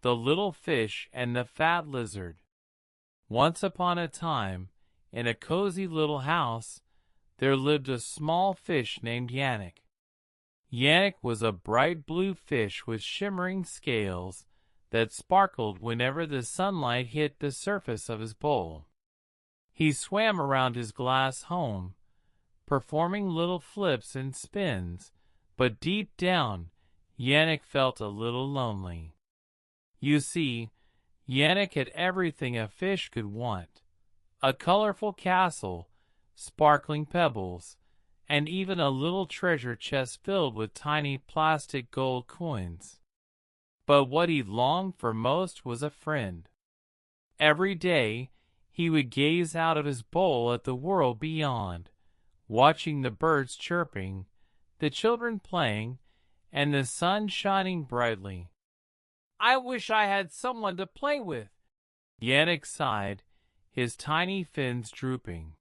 the Little Fish and the Fat Lizard. Once upon a time, in a cozy little house, there lived a small fish named Yannick. Yannick was a bright blue fish with shimmering scales that sparkled whenever the sunlight hit the surface of his bowl. He swam around his glass home, performing little flips and spins, but deep down, Yannick felt a little lonely. You see, Yannick had everything a fish could want: a colorful castle, sparkling pebbles, and even a little treasure chest filled with tiny plastic gold coins. But what he longed for most was a friend. Every day, he would gaze out of his bowl at the world beyond, watching the birds chirping, the children playing, and the sun shining brightly. "I wish I had someone to play with," Yannick sighed, his tiny fins drooping.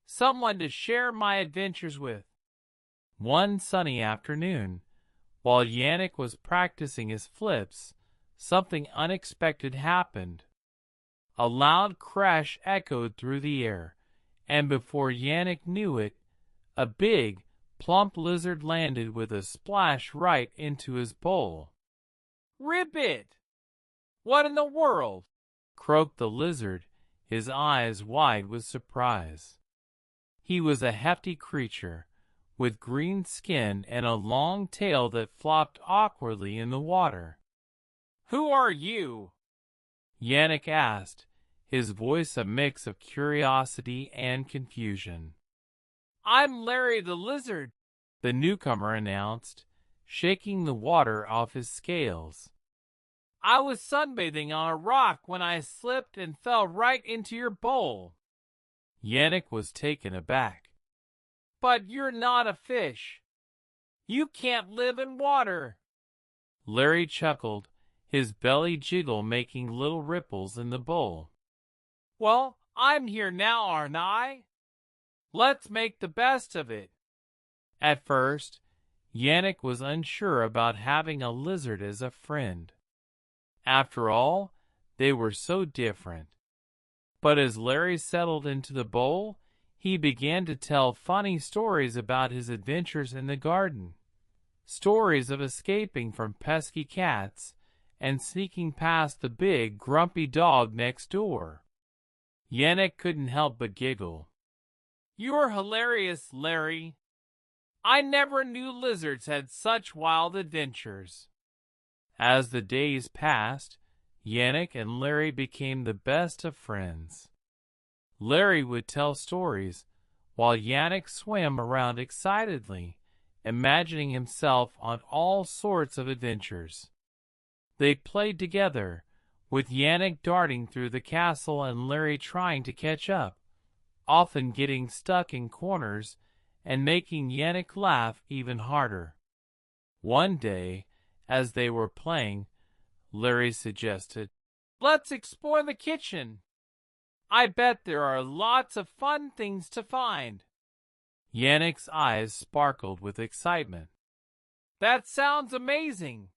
"Someone to share my adventures with." One sunny afternoon, while Yannick was practicing his flips, something unexpected happened. A loud crash echoed through the air, and before Yannick knew it, a big, plump lizard landed with a splash right into his bowl. "Ribbit! What in the world?" croaked the lizard, his eyes wide with surprise. He was a hefty creature, with green skin and a long tail that flopped awkwardly in the water. "Who are you?" Yannick asked, his voice a mix of curiosity and confusion. "I'm Larry the Lizard," the newcomer announced, shaking the water off his scales. "I was sunbathing on a rock when I slipped and fell right into your bowl." Yannick was taken aback. "But you're not a fish. You can't live in water." Larry chuckled, his belly jiggle making little ripples in the bowl. "Well, I'm here now, aren't I? Let's make the best of it." At first, Yannick was unsure about having a lizard as a friend. After all, they were so different. But as Larry settled into the bowl, he began to tell funny stories about his adventures in the garden. Stories of escaping from pesky cats and sneaking past the big, grumpy dog next door. Yannick couldn't help but giggle. "You're hilarious, Larry. I never knew lizards had such wild adventures." As the days passed, Yannick and Larry became the best of friends. Larry would tell stories, while Yannick swam around excitedly, imagining himself on all sorts of adventures. They played together, with Yannick darting through the castle and Larry trying to catch up, often getting stuck in corners and making Yannick laugh even harder. One day, as they were playing, Larry suggested, "Let's explore the kitchen. I bet there are lots of fun things to find." Yannick's eyes sparkled with excitement. "That sounds amazing.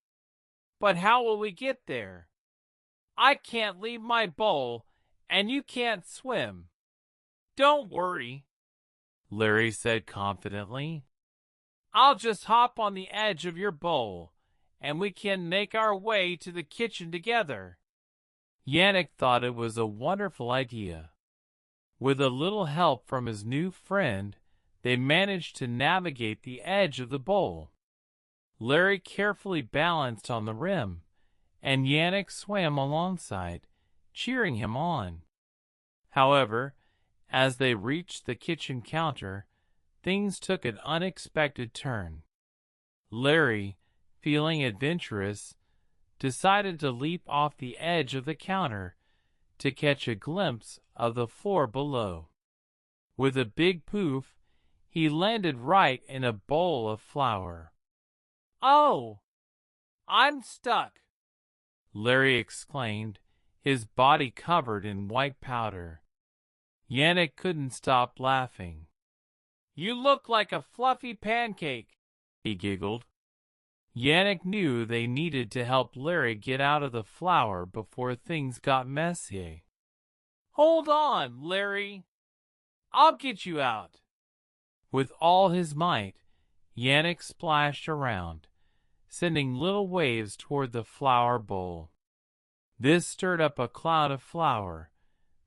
But how will we get there? I can't leave my bowl, and you can't swim." "Don't worry," Larry said confidently. "I'll just hop on the edge of your bowl, and we can make our way to the kitchen together." Yannick thought it was a wonderful idea. With a little help from his new friend, they managed to navigate the edge of the bowl. Larry carefully balanced on the rim, and Yannick swam alongside, cheering him on. However, as they reached the kitchen counter, things took an unexpected turn. Larry, feeling adventurous, decided to leap off the edge of the counter to catch a glimpse of the floor below. With a big poof, he landed right in a bowl of flour. "Oh, I'm stuck," Larry exclaimed, his body covered in white powder. Yannick couldn't stop laughing. "You look like a fluffy pancake," he giggled. Yannick knew they needed to help Larry get out of the flower before things got messy. "Hold on, Larry. I'll get you out." With all his might, Yannick splashed around, sending little waves toward the flower bowl. This stirred up a cloud of flour,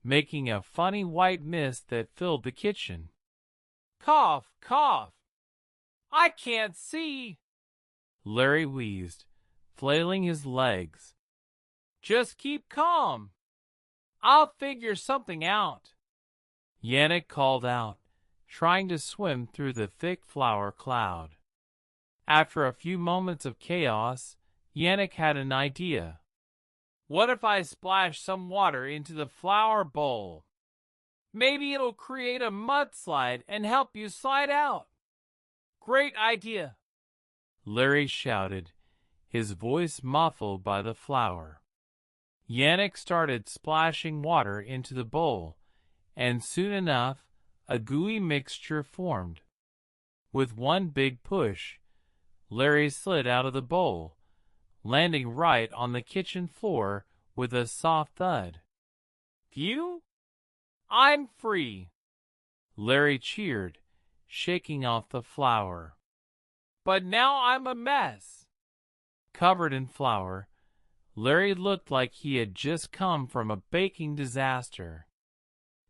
making a funny white mist that filled the kitchen. "Cough, cough. I can't see," Larry wheezed, flailing his legs. "Just keep calm. I'll figure something out," Yannick called out, trying to swim through the thick flour cloud. After a few moments of chaos, Yannick had an idea. "What if I splash some water into the flour bowl? Maybe it'll create a mudslide and help you slide out." "Great idea," Larry shouted, his voice muffled by the flour. Yannick started splashing water into the bowl, and soon enough, a gooey mixture formed. With one big push, Larry slid out of the bowl, landing right on the kitchen floor with a soft thud. "Phew! I'm free!" Larry cheered, shaking off the flour. "But now I'm a mess." Covered in flour, Larry looked like he had just come from a baking disaster.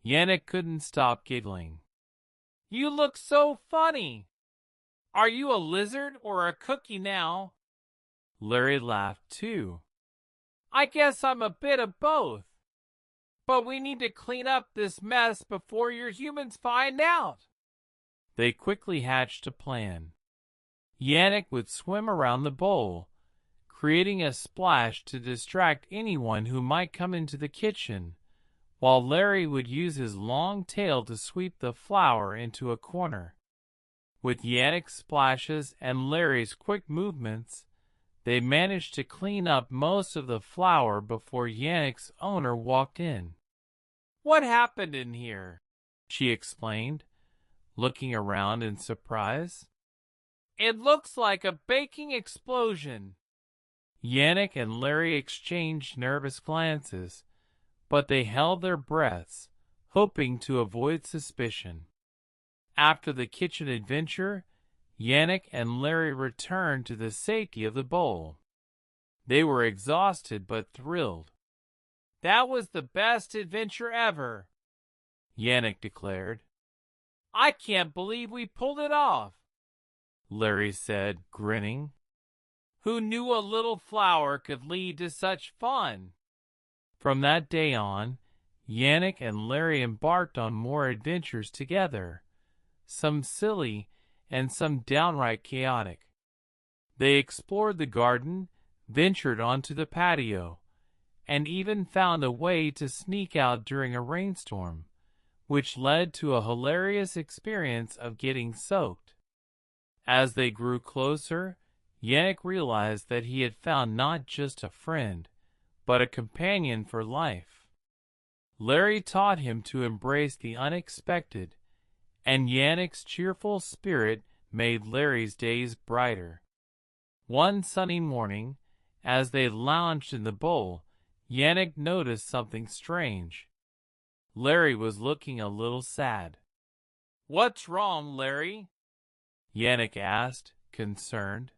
Yannick couldn't stop giggling. "You look so funny. Are you a lizard or a cookie now?" Larry laughed too. "I guess I'm a bit of both. But we need to clean up this mess before your humans find out." They quickly hatched a plan. Yannick would swim around the bowl, creating a splash to distract anyone who might come into the kitchen, while Larry would use his long tail to sweep the flour into a corner. With Yannick's splashes and Larry's quick movements, they managed to clean up most of the flour before Yannick's owner walked in. "What happened in here?" she explained, looking around in surprise. "It looks like a baking explosion." Yannick and Larry exchanged nervous glances, but they held their breaths, hoping to avoid suspicion. After the kitchen adventure, Yannick and Larry returned to the safety of the bowl. They were exhausted but thrilled. "That was the best adventure ever," Yannick declared. "I can't believe we pulled it off," Larry said, grinning. "Who knew a little flour could lead to such fun?" From that day on, Yannick and Larry embarked on more adventures together, some silly and some downright chaotic. They explored the garden, ventured onto the patio, and even found a way to sneak out during a rainstorm, which led to a hilarious experience of getting soaked. As they grew closer, Yannick realized that he had found not just a friend, but a companion for life. Larry taught him to embrace the unexpected, and Yannick's cheerful spirit made Larry's days brighter. One sunny morning, as they lounged in the bowl, Yannick noticed something strange. Larry was looking a little sad. "What's wrong, Larry?" Yannick asked, concerned.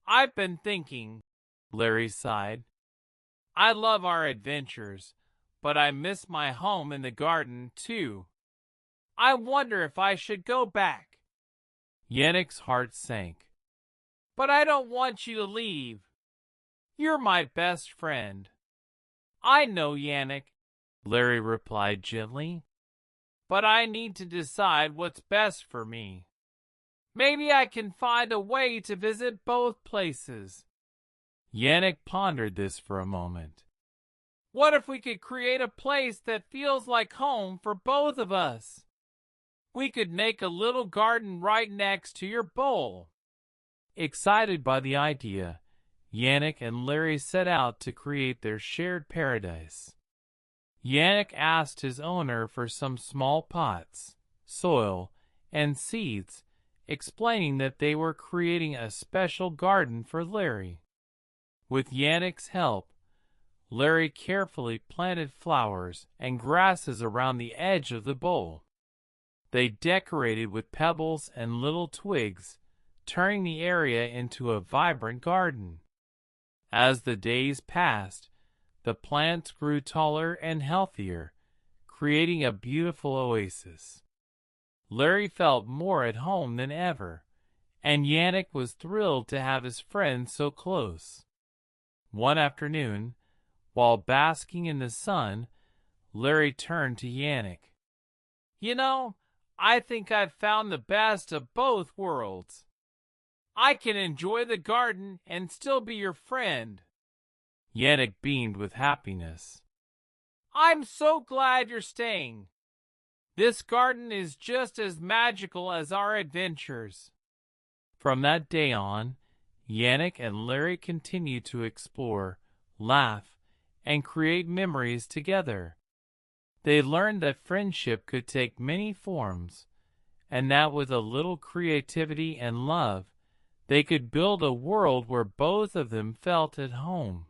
"I've been thinking," Larry sighed. "I love our adventures, but I miss my home in the garden, too. I wonder if I should go back." Yannick's heart sank. "But I don't want you to leave. You're my best friend." "I know, Yannick," Larry replied gently. "But I need to decide what's best for me. Maybe I can find a way to visit both places." Yannick pondered this for a moment. "What if we could create a place that feels like home for both of us? We could make a little garden right next to your bowl." Excited by the idea, Yannick and Larry set out to create their shared paradise. Yannick asked his owner for some small pots, soil, and seeds, explaining that they were creating a special garden for Larry. With Yannick's help, Larry carefully planted flowers and grasses around the edge of the bowl. They decorated with pebbles and little twigs, turning the area into a vibrant garden. As the days passed, the plants grew taller and healthier, creating a beautiful oasis. Larry felt more at home than ever, and Yannick was thrilled to have his friend so close. One afternoon, while basking in the sun, Larry turned to Yannick. "You know, I think I've found the best of both worlds. I can enjoy the garden and still be your friend." Yannick beamed with happiness. "I'm so glad you're staying. This garden is just as magical as our adventures." From that day on, Yannick and Larry continued to explore, laugh, and create memories together. They learned that friendship could take many forms, and that with a little creativity and love, they could build a world where both of them felt at home.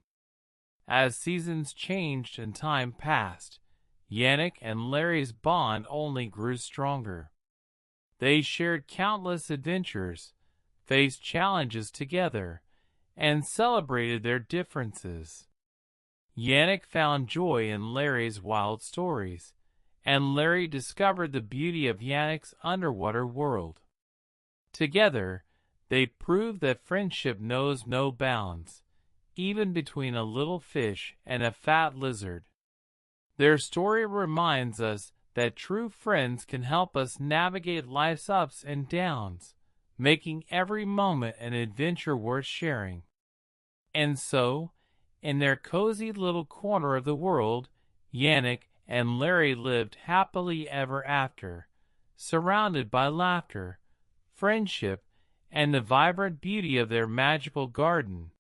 As seasons changed and time passed, Yannick and Larry's bond only grew stronger. They shared countless adventures, faced challenges together, and celebrated their differences. Yannick found joy in Larry's wild stories, and Larry discovered the beauty of Yannick's underwater world. Together, they proved that friendship knows no bounds, even between a little fish and a fat lizard. Their story reminds us that true friends can help us navigate life's ups and downs, making every moment an adventure worth sharing. And so, in their cozy little corner of the world, Yannick and Larry lived happily ever after, surrounded by laughter, friendship, and the vibrant beauty of their magical garden.